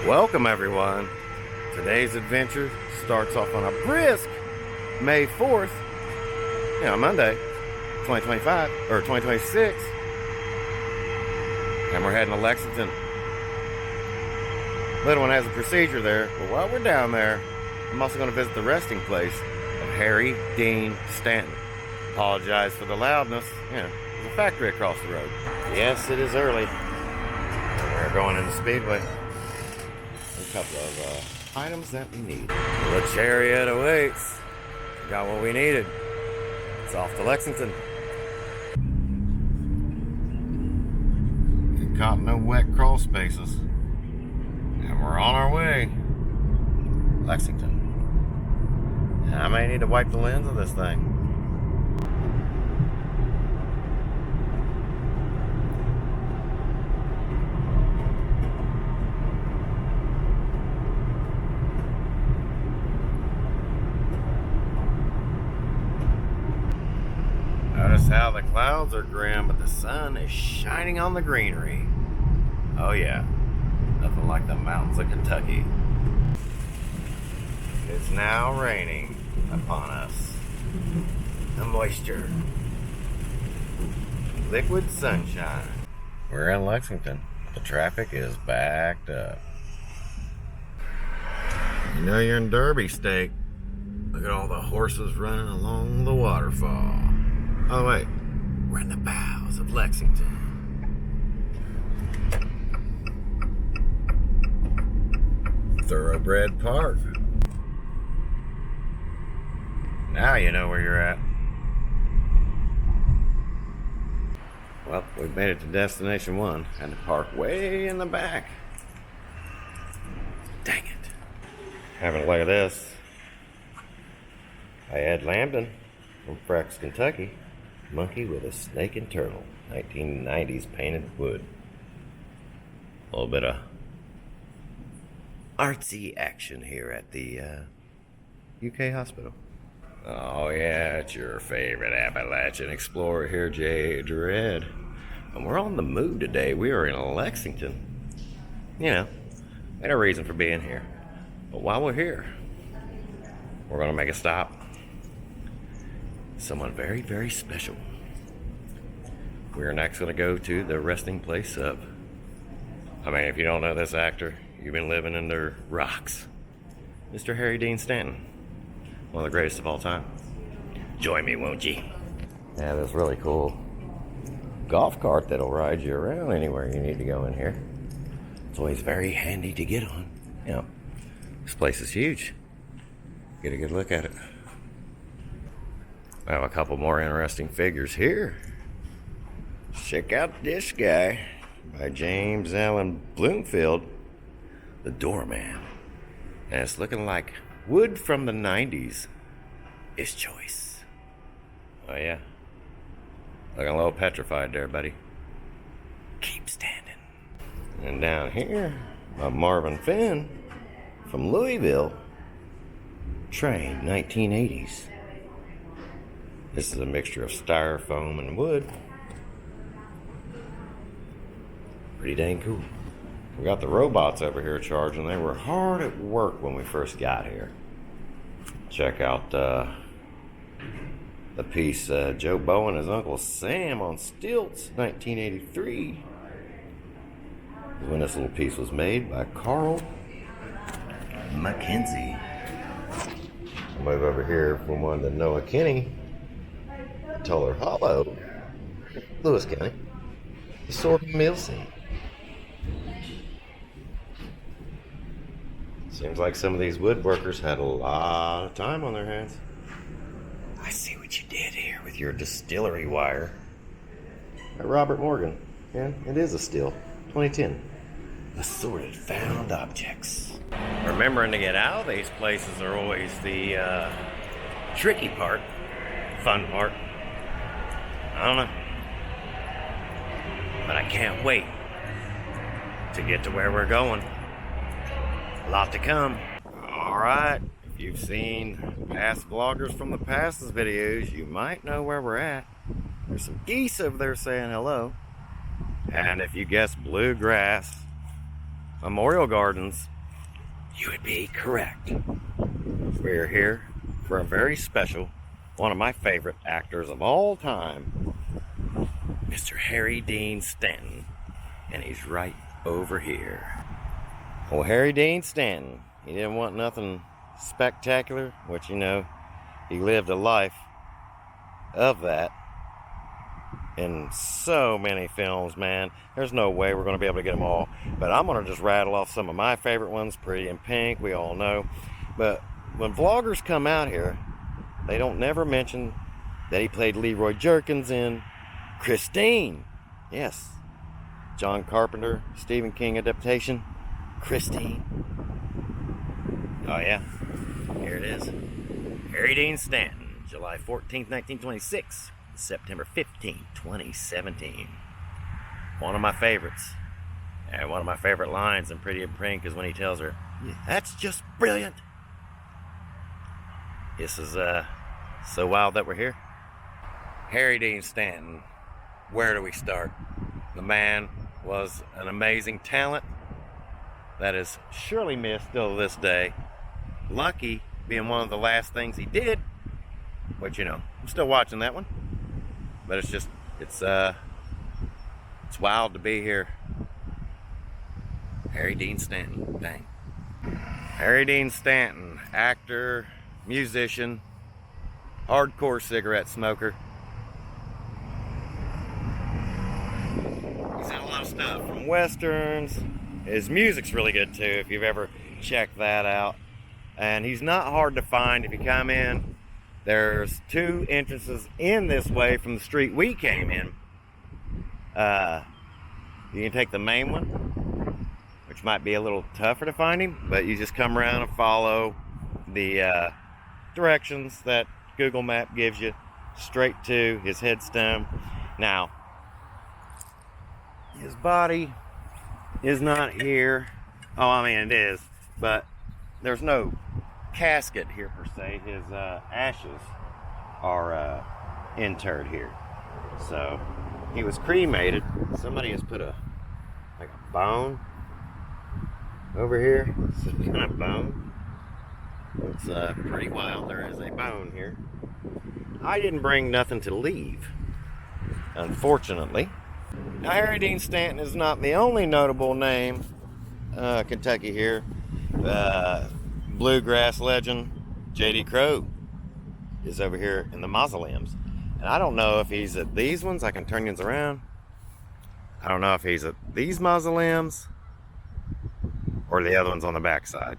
Welcome everyone. Today's adventure starts off on a brisk May 4th, Monday, 2025 or 2026. And we're heading to Lexington. Little one has a procedure there, but while we're down there, I'm also going to visit the resting place of Harry Dean Stanton. Apologize for the loudness. There's a factory across the road. Yes, it is early. We're going into Speedway. A couple of items that we need. The chariot awaits. Got what we needed. It's off to Lexington. Get caught in no wet crawl spaces. And we're on our way. Lexington. And I may need to wipe the lens of this thing. Notice how the clouds are grim, but the sun is shining on the greenery. Oh yeah, nothing like the mountains of Kentucky. It's now raining upon us. The moisture. Liquid sunshine. We're in Lexington. The traffic is backed up. You know you're in Derby State. Look at all the horses running along the waterfall. Oh wait, we're in the bowels of Lexington. Thoroughbred Park. Now you know where you're at. Well, we've made it to Destination 1 and to park way in the back. Dang it. Having a look at this. I had Lambton from Frex, Kentucky. Monkey with a snake and turtle. 1990s painted wood. A little bit of artsy action here at the UK hospital. Oh yeah, it's your favorite Appalachian explorer here, J. Dread. And we're on the move today. We are in Lexington. Ain't a reason for being here. But while we're here, we're gonna make a stop. Someone very, very special. We're next going to go to the resting place of, if you don't know this actor, you've been living under rocks. Mr. Harry Dean Stanton, one of the greatest of all time. Join me, won't you? Yeah, this really cool golf cart that'll ride you around anywhere you need to go in here. It's always very handy to get on. This place is huge. Get a good look at it. I have a couple more interesting figures here. Check out this guy by James Allen Bloomfield, the Doorman. And it's looking like wood from the 90s is choice. Oh yeah. Looking a little petrified there, buddy. Keep standing. And down here, by Marvin Finn from Louisville. Train, 1980s. This is a mixture of styrofoam and wood. Pretty dang cool. We got the robots over here charging. They were hard at work when we first got here. Check out the piece Joe Bow and his Uncle Sam on stilts, 1983. When this little piece was made by Carl Mackenzie. I'll move over here from one to Noah Kinney. Toller Hollow, Lewis County, the Sword Mill scene. Seems like some of these woodworkers had a lot of time on their hands. I see what you did here with your distillery wire. By Robert Morgan. Yeah, it is a still. 2010. Assorted found objects. Remembering to get out of these places are always the tricky part, fun part. I don't know. But I can't wait to get to where we're going. A lot to come. Alright, if you've seen past vloggers from the past videos, you might know where we're at. There's some geese over there saying hello. And if you guess bluegrass, Memorial Gardens, you would be correct. We're here for a very special, one of my favorite actors of all time, Mr. Harry Dean Stanton, and he's right over here. Well, Harry Dean Stanton, he didn't want nothing spectacular, which, you know, he lived a life of that in so many films, man. There's no way we're going to be able to get them all, but I'm going to just rattle off some of my favorite ones. Pretty in Pink, we all know. But when vloggers come out here, they don't never mention that he played Leroy Jerkins in Christine. Yes, John Carpenter, Stephen King adaptation, Christine. Oh yeah, here it is. Harry Dean Stanton, July 14th, 1926. September 15th, 2017. One of my favorites. And one of my favorite lines in Pretty in Pink is when he tells her, "That's just brilliant." This is so wild that we're here. Harry Dean Stanton, where do we start? The man was an amazing talent that is surely missed still to this day. Lucky being one of the last things he did, which, you know, I'm still watching that one. But it's just, it's wild to be here. Harry Dean Stanton, dang. Harry Dean Stanton, actor, musician, hardcore cigarette smoker. He's in a lot of stuff, from westerns. His music's really good too, if you've ever checked that out. And he's not hard to find if you come in. There's two entrances in this way from the street we came in. You can take the main one, which might be a little tougher to find him, but you just come around and follow the directions that Google Map gives you straight to his headstone. Now, his body is not here. Oh, I mean, it is, but there's no casket here per se. His ashes are interred here. So he was cremated. Somebody has put a bone over here. Some kind of bone. It's pretty wild. There is a bone here. I didn't bring nothing to leave, unfortunately. Now, Harry Dean Stanton is not the only notable name Kentucky here. Bluegrass legend J.D. Crowe is over here in the mausoleums, and I don't know if he's at these ones. I can turn these around. I don't know if he's at these mausoleums or the other ones on the backside.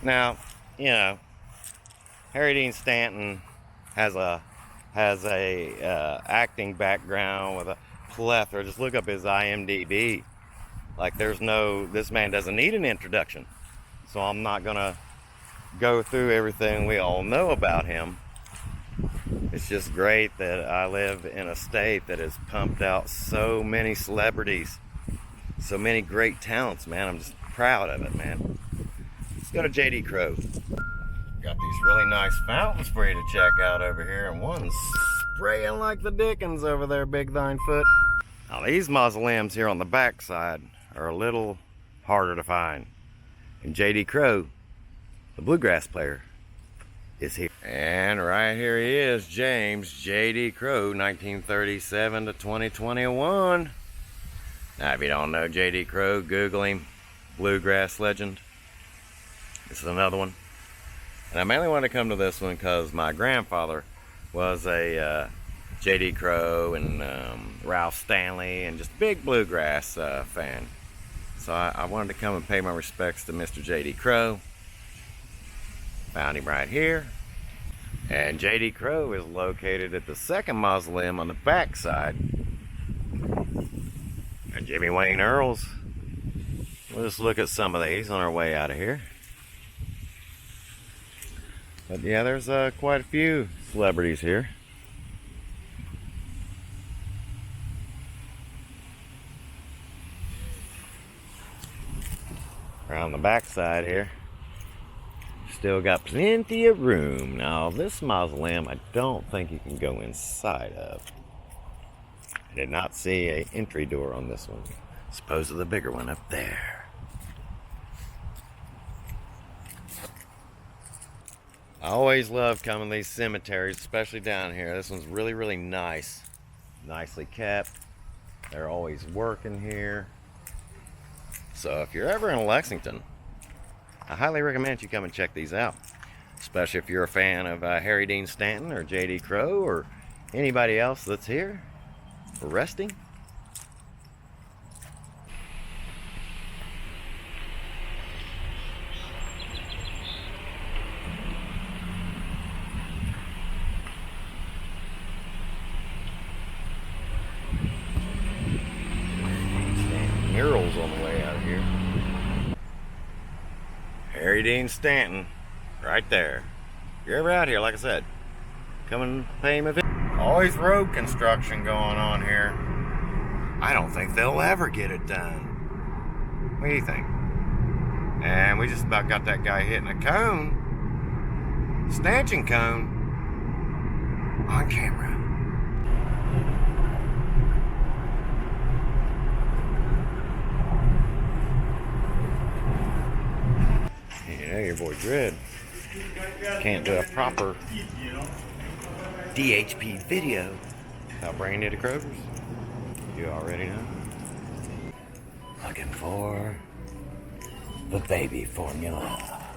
Now, you know, Harry Dean Stanton has a acting background with a plethora. Just look up his IMDb. Like, this man doesn't need an introduction. So I'm not gonna go through everything we all know about him. It's just great that I live in a state that has pumped out so many celebrities, so many great talents, man. I'm just proud of it, man. Let's go to J.D. Crowe. Got these really nice fountains for you to check out over here, and one's spraying like the dickens over there, Big Thine Foot. Now, these mausoleums here on the backside are a little harder to find. And J.D. Crowe, the bluegrass player, is here. And right here he is, James J.D. Crowe, 1937 to 2021. Now, if you don't know J.D. Crowe, Google him. Bluegrass legend. This is another one. And I mainly wanted to come to this one because my grandfather was a J.D. Crowe and Ralph Stanley and just big bluegrass fan. So I wanted to come and pay my respects to Mr. J.D. Crowe. Found him right here. And J.D. Crowe is located at the second mausoleum on the back side. And Jimmy Wayne Earls. We'll just look at some of these on our way out of here. But yeah, there's quite a few celebrities here. Around the back side here, still got plenty of room. Now, this mausoleum, I don't think you can go inside of. I did not see an entry door on this one. Suppose the bigger one up there. I always love coming to these cemeteries, especially down here. This one's really, really nice. Nicely kept. They're always working here. So if you're ever in Lexington, I highly recommend you come and check these out. Especially if you're a fan of Harry Dean Stanton or J.D. Crowe or anybody else that's here for resting. Murals on the way out of here. Harry Dean Stanton, right there. If you're ever out here, like I said, come and pay him a visit. Always road construction going on here. I don't think they'll ever get it done. What do you think? And we just about got that guy hitting a cone, stanchion cone, on camera. Yeah, your boy Dread can't do a proper DHP video without bringing it to Kroger's. You already know. Looking for the baby formula.